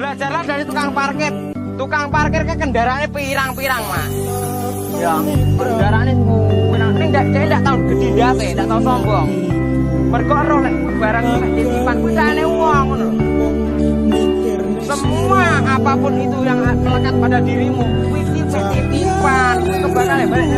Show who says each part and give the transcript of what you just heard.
Speaker 1: Belajarlah dari tukang parkir. Tukang parkir ke kendaraannya pirang-pirang, Mas. Ya, kendaraannya pirang. Ini ndak tahu gedindape, ndak tahu sombong. Mergo ero lek barang lek titipan kuwi jane wong ngono. Semua apapun itu yang melekat pada dirimu, kuwi titipan, kembali balik